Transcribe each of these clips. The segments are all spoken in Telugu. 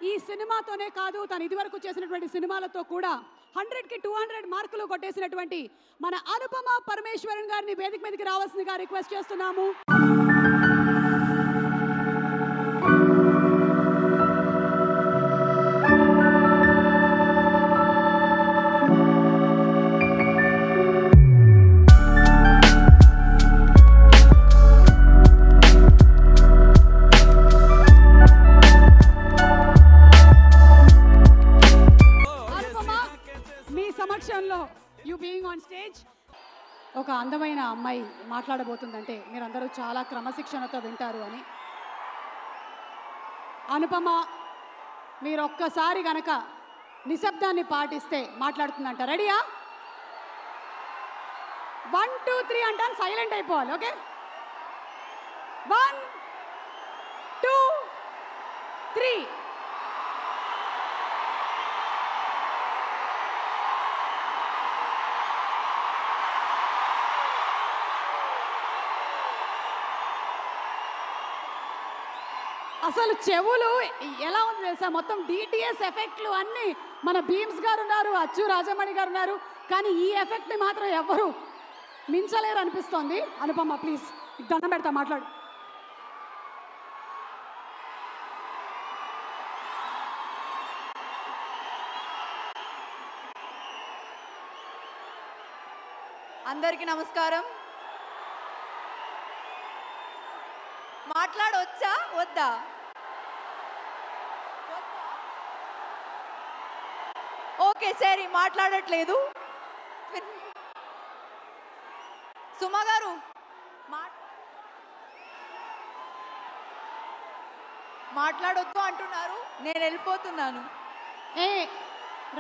ఈ సినిమాతోనే కాదు తను ఇదివరకు చేసినటువంటి సినిమాలతో కూడా 100కి 200 మార్కులు కొట్టేసినటువంటి మన అనుపమ పరమేశ్వరన్ గారిని వేదిక మీదకి రావాల్సిందిగా రిక్వెస్ట్ చేస్తున్నాము. యూ బీయింగ్ ఆన్ స్టేజ్ ఒక అందమైన అమ్మాయి మాట్లాడబోతుందంటే మీరందరూ చాలా క్రమశిక్షణతో వింటారు అని. అనుపమ మీరు ఒక్కసారి గనక నిశ్శబ్దాన్ని పాటిస్తే మాట్లాడుతుందంట. రెడీయా? 1 2 3 అంటాను, సైలెంట్ అయిపోవాలి. ఓకే, 1 2 3. అసలు చెవులు ఎలా ఉంది తెలుసా, మొత్తం డిటిఎస్ ఎఫెక్ట్లు అన్నీ మన భీమ్స్ గారు ఉన్నారు, అచ్చు రాజమణి గారు ఉన్నారు, కానీ ఈ ఎఫెక్ట్ని మాత్రం ఎవరు మించలేరు అనిపిస్తోంది. అనుపమ ప్లీజ్ దండం పెడతా, మాట్లాడు. అందరికీ నమస్కారం. మాట్లాడొచ్చా వద్దా? ఓకే సరే, మాట్లాడట్లేదు. సుమా గారు మాట్లాడొద్దు అంటున్నారు, నేను వెళ్ళిపోతున్నాను. ఏ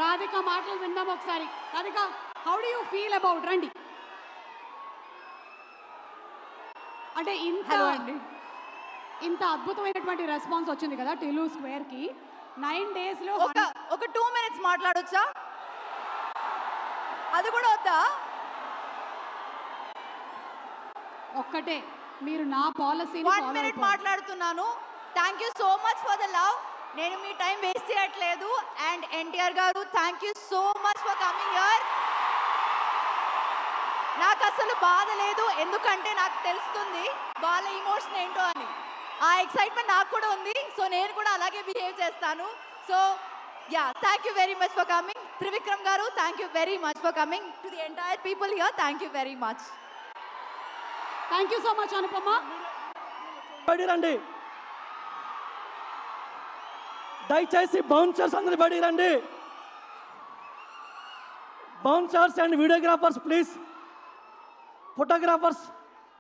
రాధిక మాటలు విందాం ఒకసారి. Radhika, how do you feel about? రండి. అంటే ఇంత అద్భుతమైనటువంటి రెస్పాన్స్ వచ్చింది కదా టిల్లు స్క్వేర్కి. 9 డేస్లో ఒక 2 minutes మాట్లాడొచ్చా? అది కూడా వద్దా? ఒక్కటే, మీరు నా పాలసీ 1 minute మాట్లాడుతున్నాను. Thank you so much for the love. నేను మీ టైం వేస్ట్ చేయట్లేదు. అండ్ ఎన్టీఆర్ గారు, thank you so much for coming here. నాకు అసలు బాధ లేదు, ఎందుకంటే నాకు తెలుస్తుంది వాళ్ళ ఇమోషన్ ఏంటో అని. ఆ ఎక్సైట్మెంట్ నాకు కూడా ఉంది. సో నేను కూడా అలాగే బిహేవ్ చేస్తాను. So yeah, thank you very much for coming. Trivikram garu, thank you very much for coming. To the entire people here, thank you very much. Thank you so much Anupama. రండి, దయచేసి బౌన్సర్స్ అందరూ బయటికి రండి. Bouncers and videographers please, photographers